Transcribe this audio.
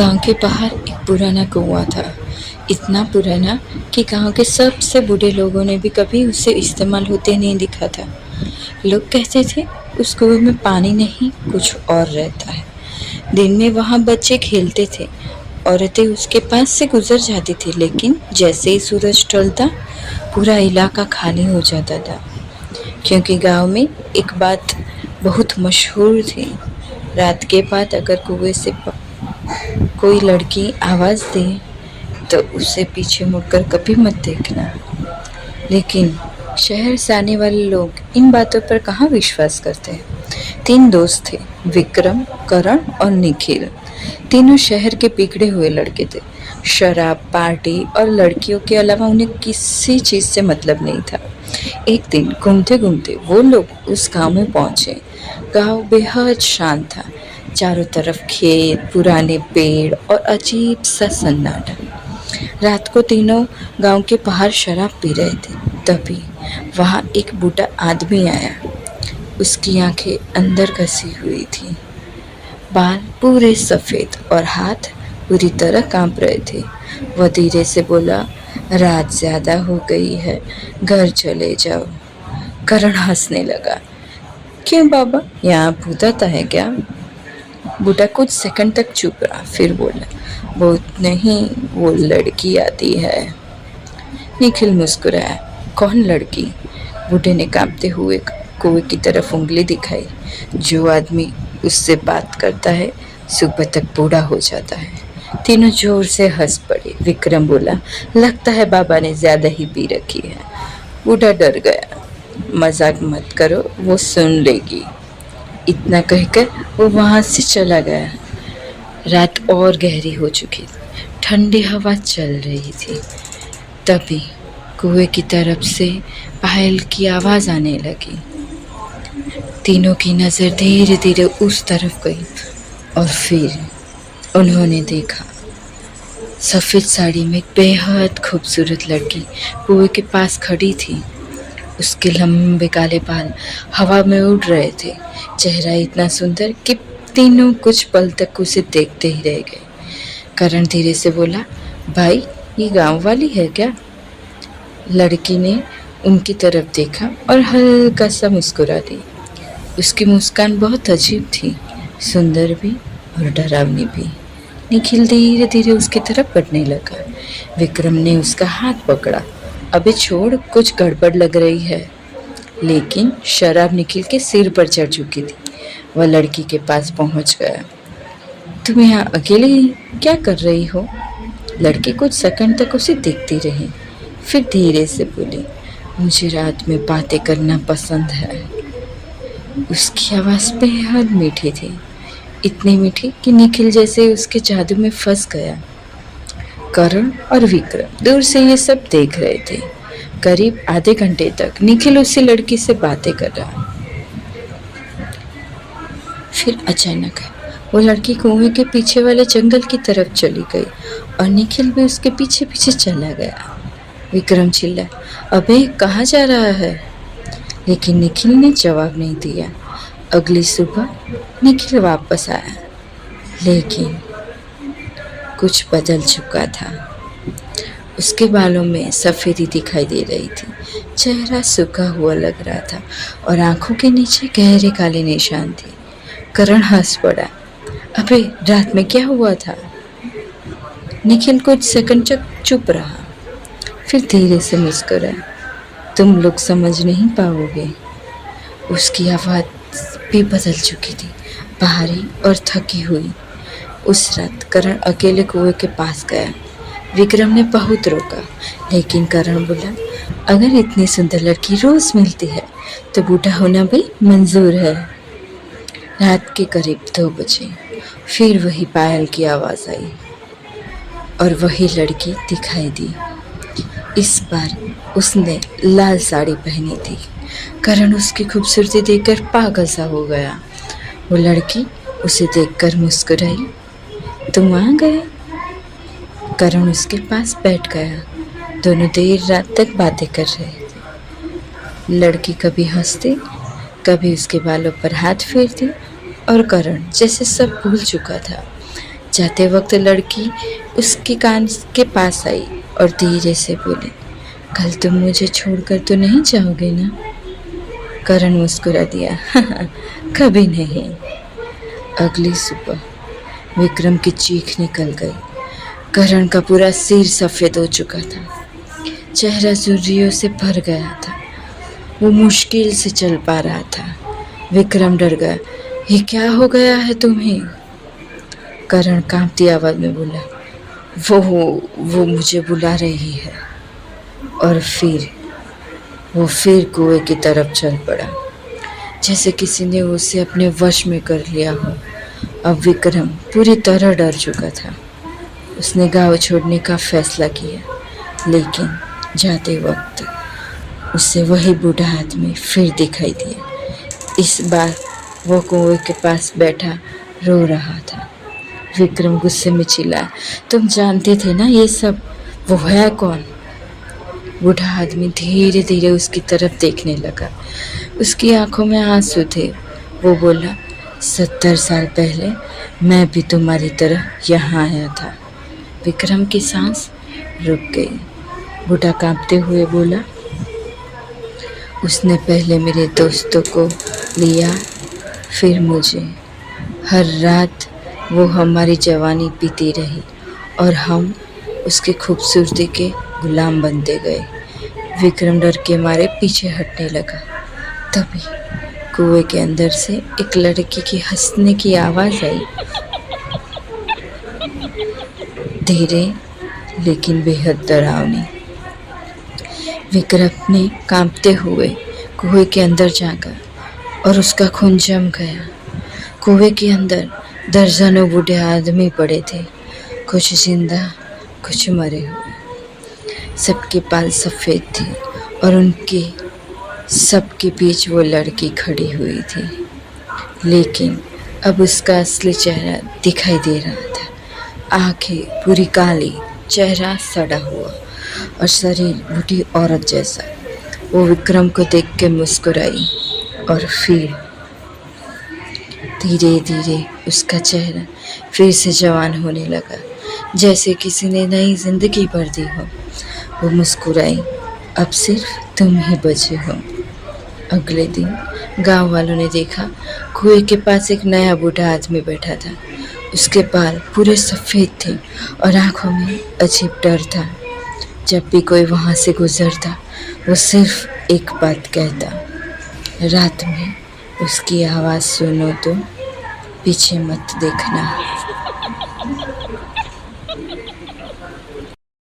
गांव के बाहर एक पुराना कुआं था। इतना पुराना कि गांव के सबसे बूढ़े लोगों ने भी कभी उसे इस्तेमाल होते नहीं देखा था। लोग कहते थे उस कुएं में पानी नहीं कुछ और रहता है। दिन में वहां बच्चे खेलते थे, औरतें उसके पास से गुजर जाती थी, लेकिन जैसे ही सूरज ढलता पूरा इलाका खाली हो जाता था। क्योंकि गांव में एक बात बहुत मशहूर थी, रात के बाद अगर कुएं से कोई लड़की आवाज़ दे तो उसे पीछे मुड़कर कभी मत देखना। लेकिन शहर से आने वाले लोग इन बातों पर कहाँ विश्वास करते हैं। 3 दोस्त थे, विक्रम, करण और निखिल। तीनों शहर के बिगड़े हुए लड़के थे। शराब, पार्टी और लड़कियों के अलावा उन्हें किसी चीज़ से मतलब नहीं था। एक दिन घूमते घूमते वो लोग उस गांव में पहुंचे। गांव बेहद शांत था। चारों तरफ खेत, पुराने पेड़ और अजीब सा सन्नाटा। रात को तीनों गांव के बाहर शराब पी रहे थे। तभी वहां एक बूढ़ा आदमी आया। उसकी आंखें अंदर कसी हुई थी, बाल पूरे सफेद और हाथ पूरी तरह कांप रहे थे। वह धीरे से बोला, रात ज्यादा हो गई है, घर चले जाओ। करण हंसने लगा। क्यों बाबा, यहाँ भूत आता है क्या? बूढ़ा कुछ सेकंड तक चुप रहा, फिर बोला, बहुत नहीं, वो लड़की आती है। निखिल मुस्कुराया। कौन लड़की? बूढ़े ने कांपते हुए कुएं की तरफ उंगली दिखाई। जो आदमी उससे बात करता है सुबह तक बूढ़ा हो जाता है। तीनों जोर से हंस पड़े। विक्रम बोला, लगता है बाबा ने ज्यादा ही पी रखी है। बूढ़ा डर गया। मजाक मत करो, वो सुन लेगी। इतना कहकर वो वहां से चला गया। रात और गहरी हो चुकी थी। ठंडी हवा चल रही थी। तभी कुएं की तरफ से पायल की आवाज आने लगी। तीनों की नजर धीरे धीरे उस तरफ गई और फिर उन्होंने देखा सफेद साड़ी में एक बेहद खूबसूरत लड़की कुएं के पास खड़ी थी। उसके लंबे काले बाल हवा में उड़ रहे थे। चेहरा इतना सुंदर कि तीनों कुछ पल तक उसे देखते ही रह गए। करण धीरे से बोला, भाई ये गांव वाली है क्या? लड़की ने उनकी तरफ देखा और हल्का सा मुस्कुरा दी। उसकी मुस्कान बहुत अजीब थी, सुंदर भी और डरावनी भी। निखिल धीरे धीरे उसकी तरफ बढ़ने लगा। विक्रम ने उसका हाथ पकड़ा। अबे छोड़, कुछ गड़बड़ लग रही है। लेकिन शराब निखिल के सिर पर चढ़ चुकी थी। वह लड़की के पास पहुंच गया। तुम यहाँ अकेले क्या कर रही हो? लड़की कुछ सेकंड तक उसे देखती रही, फिर धीरे से बोली, मुझे रात में बातें करना पसंद है। उसकी आवाज़ बेहद मीठी थी, इतनी मीठी कि निखिल जैसे उसके जादू में फंस गया। करण और विक्रम दूर से ये सब देख रहे थे। करीब आधे घंटे तक निखिल उसी लड़की से बातें कर रहा। फिर अचानक वो लड़की कुएं के पीछे वाले जंगल की तरफ चली गई और निखिल भी उसके पीछे पीछे चला गया। विक्रम चिल्ला, अबे कहाँ जा रहा है? लेकिन निखिल ने जवाब नहीं दिया। अगली सुबह निखिल वापस आया, लेकिन कुछ बदल चुका था। उसके बालों में सफ़ेदी दिखाई दे रही थी, चेहरा सूखा हुआ लग रहा था और आंखों के नीचे गहरे काले निशान थे। करण हंस पड़ा। अबे रात में क्या हुआ था? निखिल कुछ सेकंड तक चुप रहा, फिर धीरे से मुस्कुराया। तुम लोग समझ नहीं पाओगे। उसकी आवाज़ भी बदल चुकी थी, भारी और थकी हुई। उस रात करण अकेले कुएं के पास गया। विक्रम ने बहुत रोका, लेकिन करण बोला, अगर इतनी सुंदर लड़की रोज मिलती है तो बूढ़ा होना भी मंजूर है। रात के करीब 2 बजे फिर वही पायल की आवाज़ आई और वही लड़की दिखाई दी। इस बार उसने लाल साड़ी पहनी थी। करण उसकी खूबसूरती देखकर पागल सा हो गया। वो लड़की उसे देखकर मुस्कुराई। तुम आ गए? करण उसके पास बैठ गया। दोनों देर रात तक बातें कर रहे थे। लड़की कभी हंसती, कभी उसके बालों पर हाथ फेरती और करण जैसे सब भूल चुका था। जाते वक्त लड़की उसके कान के पास आई और धीरे से बोली, कल तुम मुझे छोड़कर तो नहीं जाओगे ना? करण मुस्कुरा दिया, कभी नहीं। अगली सुबह विक्रम की चीख निकल गई। करण का पूरा सिर सफ़ेद हो चुका था, चेहरा झुर्रियों से भर गया था, वो मुश्किल से चल पा रहा था। विक्रम डर गया, ये क्या हो गया है तुम्हें? करण कांपती आवाज़ में बोला, वो मुझे बुला रही है। और फिर कुएं की तरफ चल पड़ा, जैसे किसी ने उसे अपने वश में कर लिया हो। अब विक्रम पूरी तरह डर चुका था। उसने गांव छोड़ने का फैसला किया, लेकिन जाते वक्त उसे वही बूढ़ा आदमी फिर दिखाई दिया। इस बार वो कुएं के पास बैठा रो रहा था। विक्रम गुस्से में चिल्लाया, तुम जानते थे ना ये सब? वो है कौन? बूढ़ा आदमी धीरे धीरे उसकी तरफ देखने लगा। उसकी आंखों में आंसू थे। वो बोला, 70 साल पहले मैं भी तुम्हारी तरह यहाँ आया था। विक्रम की सांस रुक गई। बूढ़ा कांपते हुए बोला, उसने पहले मेरे दोस्तों को लिया, फिर मुझे। हर रात वो हमारी जवानी पीती रही और हम उसकी खूबसूरती के गुलाम बनते गए। विक्रम डर के मारे पीछे हटने लगा। तभी कुएं के अंदर से एक लड़की की हंसने की आवाज़ आई, धीरे लेकिन बेहद डरावनी। विक्रम ने कांपते हुए कुएं के अंदर झांका और उसका खून जम गया। कुएं के अंदर दर्जनों बूढ़े आदमी पड़े थे, कुछ जिंदा, कुछ मरे हुए। सबके बाल सफ़ेद थे और उनके सबके बीच वो लड़की खड़ी हुई थी, लेकिन अब उसका असली चेहरा दिखाई दे रहा था। आंखें पूरी काली, चेहरा सड़ा हुआ और शरीर बूढ़ी औरत जैसा। वो विक्रम को देख के मुस्कुराई और फिर धीरे धीरे उसका चेहरा फिर से जवान होने लगा, जैसे किसी ने नई जिंदगी भर दी हो। वो मुस्कुराई, अब सिर्फ तुम ही बचे हो। अगले दिन गांव वालों ने देखा, कुएं के पास एक नया बूढ़ा आदमी बैठा था। उसके बाल पूरे सफ़ेद थे और आंखों में अजीब डर था। जब भी कोई वहाँ से गुजरता, वो सिर्फ एक बात कहता, रात में उसकी आवाज़ सुनो तो पीछे मत देखना।